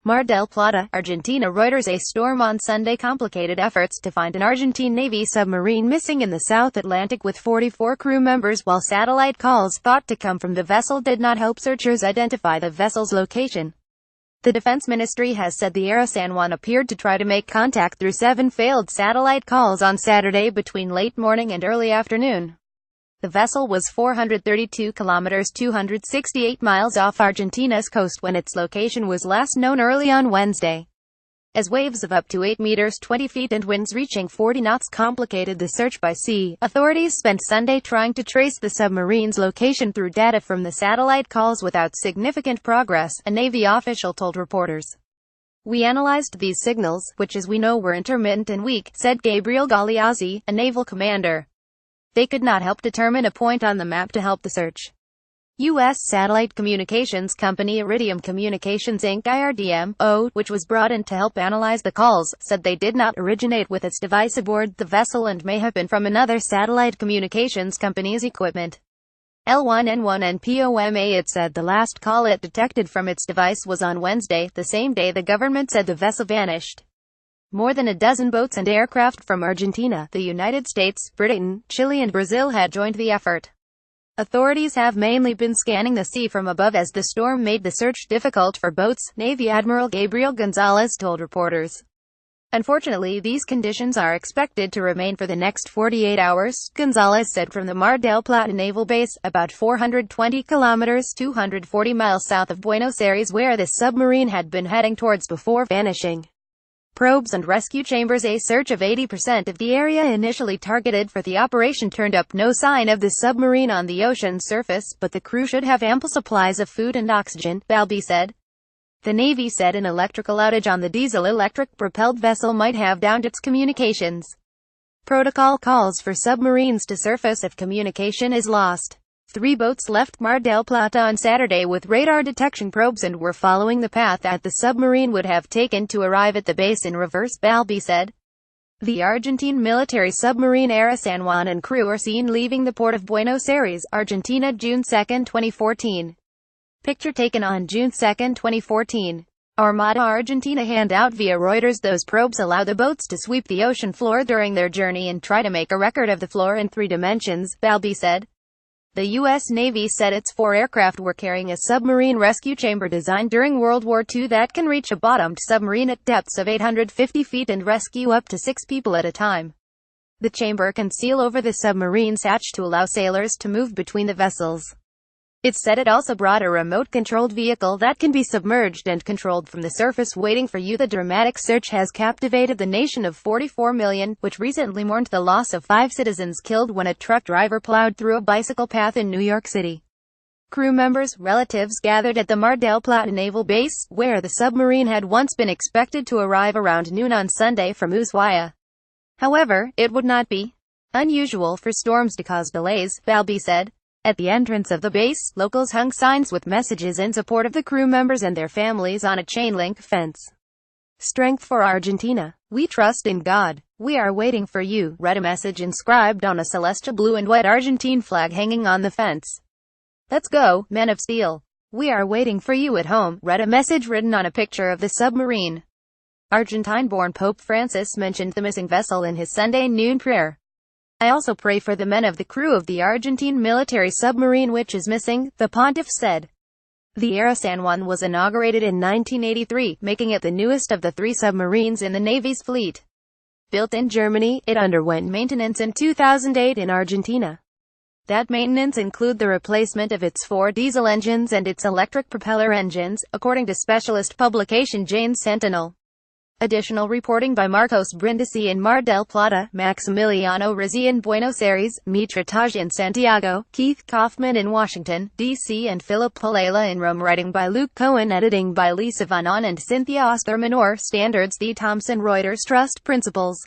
Mar del Plata, Argentina Reuters A storm on Sunday complicated efforts to find an Argentine Navy submarine missing in the South Atlantic with 44 crew members, while satellite calls thought to come from the vessel did not help searchers identify the vessel's location. The Defense Ministry has said the ARA San Juan appeared to try to make contact through 7 failed satellite calls on Saturday between late morning and early afternoon. The vessel was 432 kilometers (268 miles) off Argentina's coast when its location was last known early on Wednesday. As waves of up to 8 meters (20 feet) and winds reaching 40 knots complicated the search by sea, authorities spent Sunday trying to trace the submarine's location through data from the satellite calls without significant progress, a Navy official told reporters. "We analyzed these signals, which as we know were intermittent and weak," said Gabriel Galeazzi, a naval commander. "They could not help determine a point on the map to help the search." U.S. satellite communications company Iridium Communications Inc. IRDM-O, which was brought in to help analyze the calls, said they did not originate with its device aboard the vessel and may have been from another satellite communications company's equipment. L1N1 and POMA. It said the last call it detected from its device was on Wednesday, the same day the government said the vessel vanished. More than a dozen boats and aircraft from Argentina, the United States, Britain, Chile and Brazil had joined the effort. Authorities have mainly been scanning the sea from above as the storm made the search difficult for boats, Navy Admiral Gabriel Gonzalez told reporters. "Unfortunately, these conditions are expected to remain for the next 48 hours, Gonzalez said from the Mar del Plata naval base, about 420 kilometers (240 miles) south of Buenos Aires, where the submarine had been heading towards before vanishing. Probes and rescue chambers. A search of 80% of the area initially targeted for the operation turned up no sign of the submarine on the ocean surface, but the crew should have ample supplies of food and oxygen," Balbi said. The Navy said an electrical outage on the diesel-electric propelled vessel might have downed its communications. Protocol calls for submarines to surface if communication is lost. 3 boats left Mar del Plata on Saturday with radar detection probes and were following the path that the submarine would have taken to arrive at the base in reverse, Balbi said. The Argentine military submarine ARA San Juan and crew are seen leaving the port of Buenos Aires, Argentina, June 2, 2014. Picture taken on June 2, 2014. Armada Argentina handout via Reuters. Those probes allow the boats to sweep the ocean floor during their journey and try to make a record of the floor in 3 dimensions, Balbi said. The U.S. Navy said its 4 aircraft were carrying a submarine rescue chamber designed during World War II that can reach a bottomed submarine at depths of 850 feet and rescue up to 6 people at a time. The chamber can seal over the submarine's hatch to allow sailors to move between the vessels. It said it also brought a remote-controlled vehicle that can be submerged and controlled from the surface waiting for you. The dramatic search has captivated the nation of 44 million, which recently mourned the loss of 5 citizens killed when a truck driver plowed through a bicycle path in New York City. Crew members, relatives gathered at the Mar del Plata naval base, where the submarine had once been expected to arrive around noon on Sunday from Ushuaia. However, it would not be unusual for storms to cause delays, Balbi said. At the entrance of the base, locals hung signs with messages in support of the crew members and their families on a chain-link fence. "Strength for Argentina. We trust in God. We are waiting for you," read a message inscribed on a celestial blue and white Argentine flag hanging on the fence. "Let's go, men of steel. We are waiting for you at home," read a message written on a picture of the submarine. Argentine-born Pope Francis mentioned the missing vessel in his Sunday noon prayer. "I also pray for the men of the crew of the Argentine military submarine which is missing," the pontiff said. The ARA San Juan was inaugurated in 1983, making it the newest of the 3 submarines in the Navy's fleet. Built in Germany, it underwent maintenance in 2008 in Argentina. That maintenance included the replacement of its 4 diesel engines and its electric propeller engines, according to specialist publication Jane Sentinel. Additional reporting by Marcos Brindisi in Mar del Plata, Maximiliano Rizzi in Buenos Aires, Mitra Taj in Santiago, Keith Kaufman in Washington, D.C. and Philip Palela in Rome. Writing by Luke Cohen. Editing by Lisa Vanon and Cynthia Ostermanor. Standards: The Thomson Reuters Trust Principles.